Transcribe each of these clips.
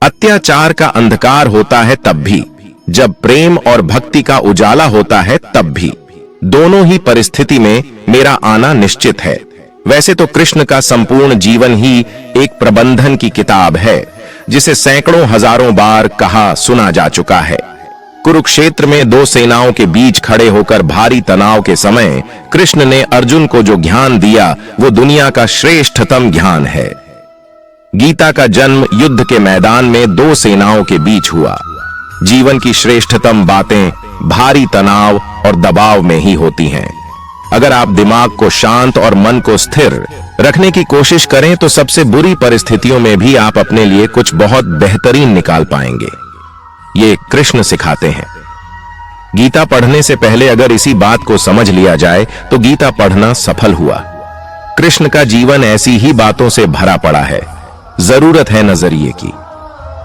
अत्याचार का अंधकार होता है तब भी, जब प्रेम और भक्ति का उजाला होता है तब भी। दोनों ही परिस्थिति में मेरा आना निश्चित है। वैसे तो कृष्ण का संपूर्ण जीवन ही एक प्रबंधन की किताब है, जिसे सैकड़ों हजारों बार कहा सुना जा चुका है। कुरुक्षेत्र में दो सेनाओं के बीच खड़े होकर भारी तनाव के समय कृष्ण ने अर्जुन को जो ज्ञान दिया वो दुनिया का श्रेष्ठतम ज्ञान है। गीता का जन्म युद्ध के मैदान में दो सेनाओं के बीच हुआ। जीवन की श्रेष्ठतम बातें भारी तनाव और दबाव में ही होती हैं। अगर आप दिमाग को शांत और मन को स्थिर रखने की कोशिश करें तो सबसे बुरी परिस्थितियों में भी आप अपने लिए कुछ बहुत बेहतरीन निकाल पाएंगे। ये कृष्ण सिखाते हैं। गीता पढ़ने से पहले अगर इसी बात को समझ लिया जाए तो गीता पढ़ना सफल हुआ। कृष्ण का जीवन ऐसी ही बातों से भरा पड़ा है। जरूरत है नजरिए की।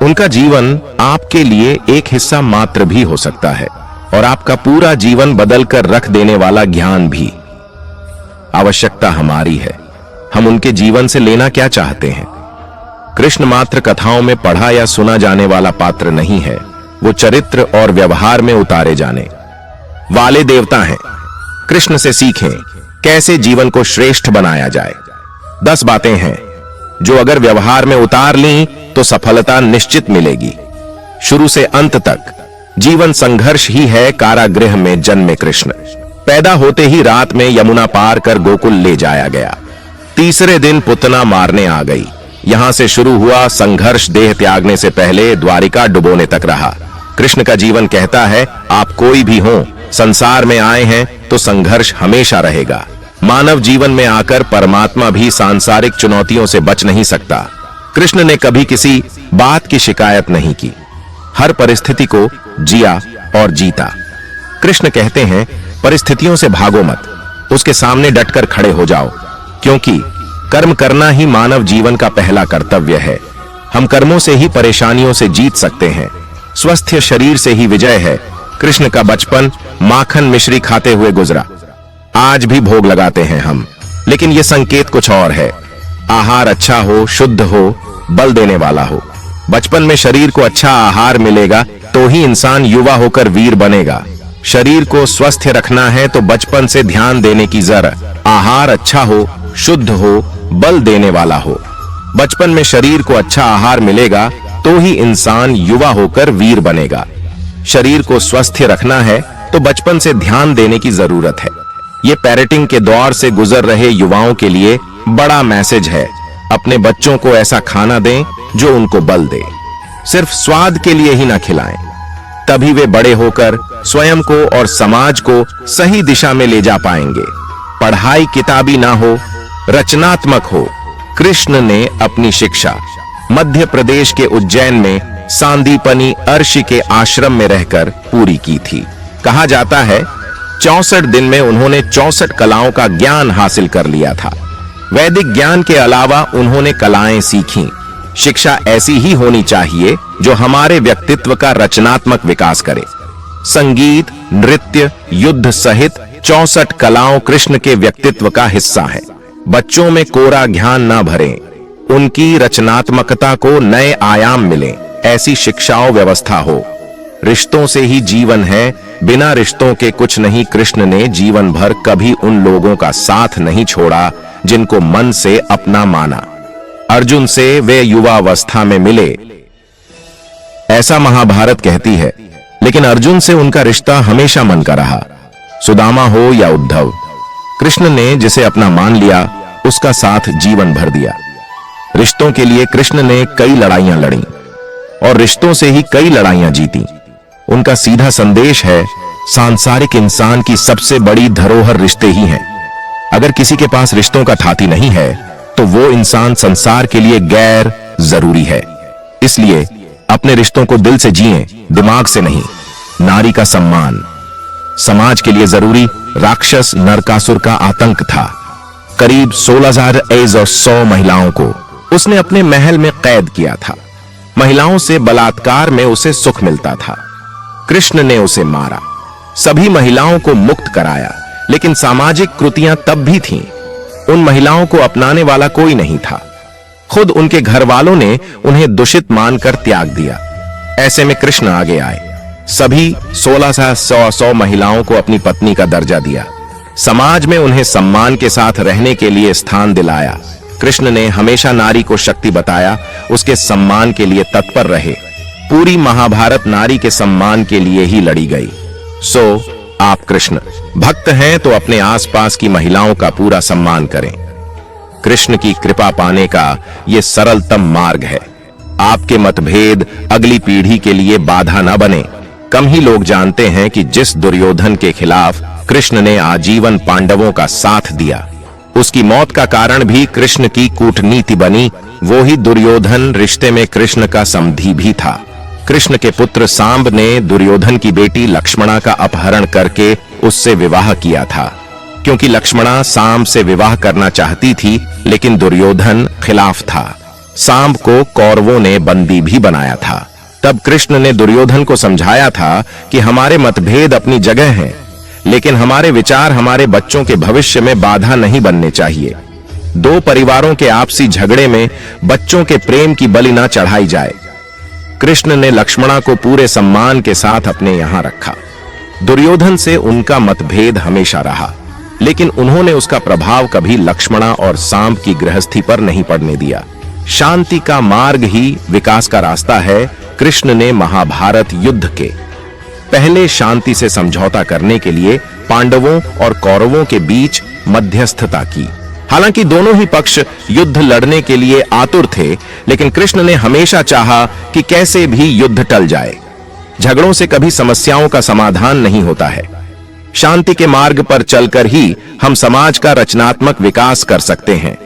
उनका जीवन आपके लिए एक हिस्सा मात्र भी हो सकता है और आपका पूरा जीवन बदलकर रख देने वाला ज्ञान भी। आवश्यकता हमारी है, हम उनके जीवन से लेना क्या चाहते हैं। कृष्ण मात्र कथाओं में पढ़ा या सुना जाने वाला पात्र नहीं है, वो चरित्र और व्यवहार में उतारे जाने वाले देवता हैं। कृष्ण से सीखें कैसे जीवन को श्रेष्ठ बनाया जाए। 10 बातें हैं जो अगर व्यवहार में उतार ली तो सफलता निश्चित मिलेगी। शुरू से अंत तक जीवन संघर्ष ही है। कारागृह में जन्मे कृष्ण, पैदा होते ही रात में यमुना पार कर गोकुल ले जाया गया। तीसरे दिन पुतना मारने आ गई। यहां से शुरू हुआ संघर्ष। देह त्यागने से पहले द्वारिका डुबोने तक रहा। कृष्ण का जीवन कहता है आप कोई भी हो, संसार में आए हैं तो संघर्ष हमेशा रहेगा। मानव जीवन में आकर परमात्मा भी सांसारिक चुनौतियों से बच नहीं सकता। कृष्ण ने कभी किसी बात की शिकायत नहीं की, हर परिस्थिति को जिया और जीता। कृष्ण कहते हैं परिस्थितियों से भागो मत, उसके सामने डटकर खड़े हो जाओ, क्योंकि कर्म करना ही मानव जीवन का पहला कर्तव्य है। हम कर्मों से ही परेशानियों से जीत सकते हैं। स्वस्थ शरीर से ही विजय है। कृष्ण का बचपन माखन मिश्री खाते हुए गुजरा। आज भी भोग लगाते हैं हम, लेकिन यह संकेत कुछ और है। आहार अच्छा हो, शुद्ध हो, बल देने वाला हो। बचपन में शरीर को अच्छा आहार मिलेगा तो ही इंसान युवा होकर वीर बनेगा। शरीर को स्वस्थ रखना है तो बचपन से ध्यान देने की जरूरत। आहार अच्छा हो, शुद्ध हो, बल देने वाला हो। बचपन में शरीर को अच्छा आहार मिलेगा तो ही इंसान युवा होकर वीर बनेगा। शरीर को स्वस्थ रखना है तो बचपन से ध्यान देने की जरूरत है। ये पेरेंटिंग के दौर से गुजर रहे युवाओं के लिए बड़ा मैसेज है। अपने बच्चों को ऐसा खाना दें जो उनको बल दे। सिर्फ स्वाद के लिए ही ना खिलाएं, तभी वे बड़े होकर स्वयं को और समाज को सही दिशा में ले जा पाएंगे। पढ़ाई किताबी ना हो, रचनात्मक हो। कृष्ण ने अपनी शिक्षा मध्य प्रदेश के उज्जैन में सांदीपनी अर्षि के आश्रम में रहकर पूरी की थी। कहा जाता है 64 दिन में उन्होंने 64 कलाओं का ज्ञान हासिल कर लिया था। वैदिक ज्ञान के अलावा उन्होंने कलाएं सीखीं। शिक्षा ऐसी ही होनी चाहिए जो हमारे व्यक्तित्व का रचनात्मक विकास करे। संगीत, नृत्य, युद्ध सहित 64 कलाओं कृष्ण के व्यक्तित्व का हिस्सा है। बच्चों में कोरा ज्ञान ना भरें, उनकी रचनात्मकता को नए आयाम मिले, ऐसी शिक्षाओं व्यवस्था हो। रिश्तों से ही जीवन है, बिना रिश्तों के कुछ नहीं। कृष्ण ने जीवन भर कभी उन लोगों का साथ नहीं छोड़ा जिनको मन से अपना माना। अर्जुन से वे युवावस्था में मिले, ऐसा महाभारत कहती है, लेकिन अर्जुन से उनका रिश्ता हमेशा मन का रहा। सुदामा हो या उद्धव, कृष्ण ने जिसे अपना मान लिया उसका साथ जीवन भर दिया। रिश्तों के लिए कृष्ण ने कई लड़ाइयां लड़ी और रिश्तों से ही कई लड़ाइयां जीती। उनका सीधा संदेश है सांसारिक इंसान की सबसे बड़ी धरोहर रिश्ते ही हैं। अगर किसी के पास रिश्तों का थाती नहीं है तो वो इंसान संसार के लिए गैर जरूरी है। इसलिए अपने रिश्तों को दिल से जिएं, दिमाग से नहीं। नारी का सम्मान समाज के लिए जरूरी। राक्षस नरकासुर का आतंक था। करीब 16,000 एज और 100 महिलाओं को उसने अपने महल में कैद किया था। महिलाओं से बलात्कार में उसे सुख मिलता था। कृष्ण ने उसे मारा, सभी महिलाओं को मुक्त कराया, लेकिन सामाजिक कृतियां तब भी थीं। उन महिलाओं को अपनाने वाला कोई नहीं था। खुद उनके घर वालों ने उन्हें दूषित मानकर त्याग दिया। ऐसे में कृष्ण आगे आए, सभी 1600 महिलाओं को अपनी पत्नी का दर्जा दिया, समाज में उन्हें सम्मान के साथ रहने के लिए स्थान दिलाया। कृष्ण ने हमेशा नारी को शक्ति बताया, उसके सम्मान के लिए तत्पर रहे। पूरी महाभारत नारी के सम्मान के लिए ही लड़ी गई। सो आप कृष्ण भक्त हैं तो अपने आसपास की महिलाओं का पूरा सम्मान करें। कृष्ण की कृपा पाने का यह सरलतम मार्ग है। आपके मतभेद अगली पीढ़ी के लिए बाधा न बने। कम ही लोग जानते हैं कि जिस दुर्योधन के खिलाफ कृष्ण ने आजीवन पांडवों का साथ दिया, उसकी मौत का कारण भी कृष्ण की कूटनीति बनी। वो ही दुर्योधन रिश्ते में कृष्ण का समधी भी था। कृष्ण के पुत्र सांब ने दुर्योधन की बेटी लक्ष्मणा का अपहरण करके उससे विवाह किया था, क्योंकि लक्ष्मणा सांब से विवाह करना चाहती थी, लेकिन दुर्योधन खिलाफ था। सांब को कौरवों ने बंदी भी बनाया था। तब कृष्ण ने दुर्योधन को समझाया था कि हमारे मतभेद अपनी जगह हैं, लेकिन हमारे विचार हमारे बच्चों के भविष्य में बाधा नहीं बनने चाहिए। दो परिवारों के आपसी झगड़े में बच्चों के प्रेम की बलि न चढ़ाई जाए। कृष्ण ने लक्ष्मणा को पूरे सम्मान के साथ अपने यहां रखा। दुर्योधन से उनका मतभेद हमेशा रहा, लेकिन उन्होंने उसका प्रभाव कभी लक्ष्मणा और सांब की गृहस्थी पर नहीं पड़ने दिया। शांति का मार्ग ही विकास का रास्ता है। कृष्ण ने महाभारत युद्ध के पहले शांति से समझौता करने के लिए पांडवों और कौरवों के बीच मध्यस्थता की। हालांकि दोनों ही पक्ष युद्ध लड़ने के लिए आतुर थे, लेकिन कृष्ण ने हमेशा चाहा कि कैसे भी युद्ध टल जाए। झगड़ों से कभी समस्याओं का समाधान नहीं होता है। शांति के मार्ग पर चलकर ही हम समाज का रचनात्मक विकास कर सकते हैं।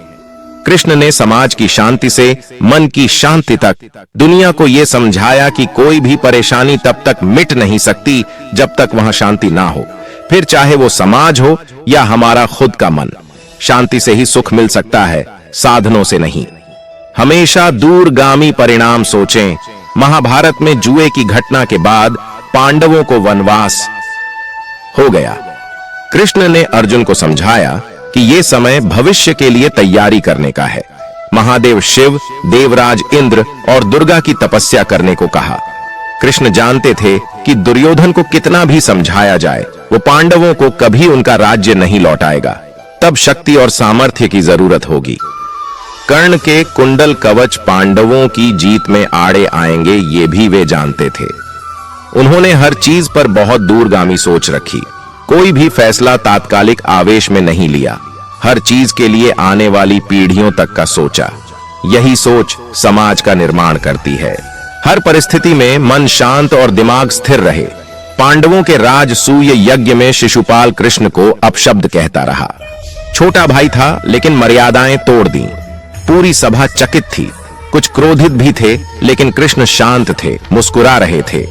कृष्ण ने समाज की शांति से मन की शांति तक दुनिया को यह समझाया कि कोई भी परेशानी तब तक मिट नहीं सकती जब तक वहां शांति ना हो। फिर चाहे वो समाज हो या हमारा खुद का मन, शांति से ही सुख मिल सकता है, साधनों से नहीं। हमेशा दूरगामी परिणाम सोचें। महाभारत में जुए की घटना के बाद पांडवों को वनवास हो गया। कृष्ण ने अर्जुन को समझाया कि यह समय भविष्य के लिए तैयारी करने का है। महादेव शिव, देवराज इंद्र और दुर्गा की तपस्या करने को कहा। कृष्ण जानते थे कि दुर्योधन को कितना भी समझाया जाए, वो पांडवों को कभी उनका राज्य नहीं लौटाएगा। तब शक्ति और सामर्थ्य की जरूरत होगी। कर्ण के कुंडल कवच पांडवों की जीत में आड़े आएंगे, ये भी वे जानते थे। उन्होंने हर चीज पर बहुत दूरगामी सोच रखी। कोई भी फैसला तात्कालिक आवेश में नहीं लिया। हर चीज के लिए आने वाली पीढ़ियों तक का सोचा। यही सोच समाज का निर्माण करती है। हर परिस्थिति में मन शांत और दिमाग स्थिर रहे। पांडवों के राजसूय यज्ञ में शिशुपाल कृष्ण को अपशब्द कहता रहा। छोटा भाई था, लेकिन मर्यादाएं तोड़ दी। पूरी सभा चकित थी। कुछ क्रोधित भी थे, लेकिन कृष्ण शांत थे, मुस्कुरा रहे थे।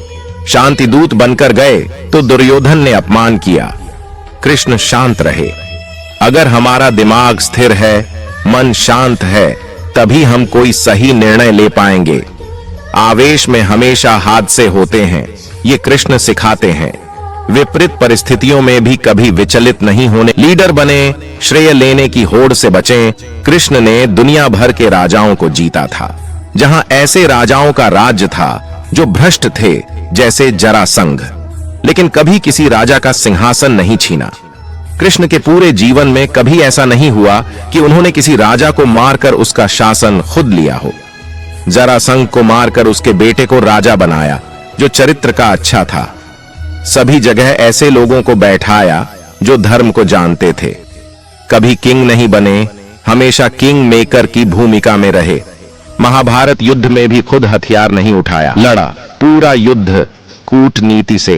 शांति दूत बनकर गए तो दुर्योधन ने अपमान किया। कृष्ण शांत रहे। अगर हमारा दिमाग स्थिर है, मन शांत है, तभी हम कोई सही निर्णय ले पाएंगे। आवेश में हमेशा हादसे होते हैं, ये कृष्ण सिखाते हैं। विपरीत परिस्थितियों में भी कभी विचलित नहीं होने, लीडर बने, श्रेय लेने की होड़ से बचें। कृष्ण ने दुनिया भर के राजाओं को जीता था। जहां ऐसे राजाओं का राज्य था जो भ्रष्ट थे, जैसे जरासंध, लेकिन कभी किसी राजा का सिंहासन नहीं छीना। कृष्ण के पूरे जीवन में कभी ऐसा नहीं हुआ कि उन्होंने किसी राजा को मारकर उसका शासन खुद लिया हो। जरासंध को मारकर उसके बेटे को राजा बनाया, जो चरित्र का अच्छा था। सभी जगह ऐसे लोगों को बैठाया जो धर्म को जानते थे। कभी किंग नहीं बने, हमेशा किंग मेकर की भूमिका में रहे। महाभारत युद्ध में भी खुद हथियार नहीं उठाया, लड़ा। पूरा युद्ध कूटनीति से।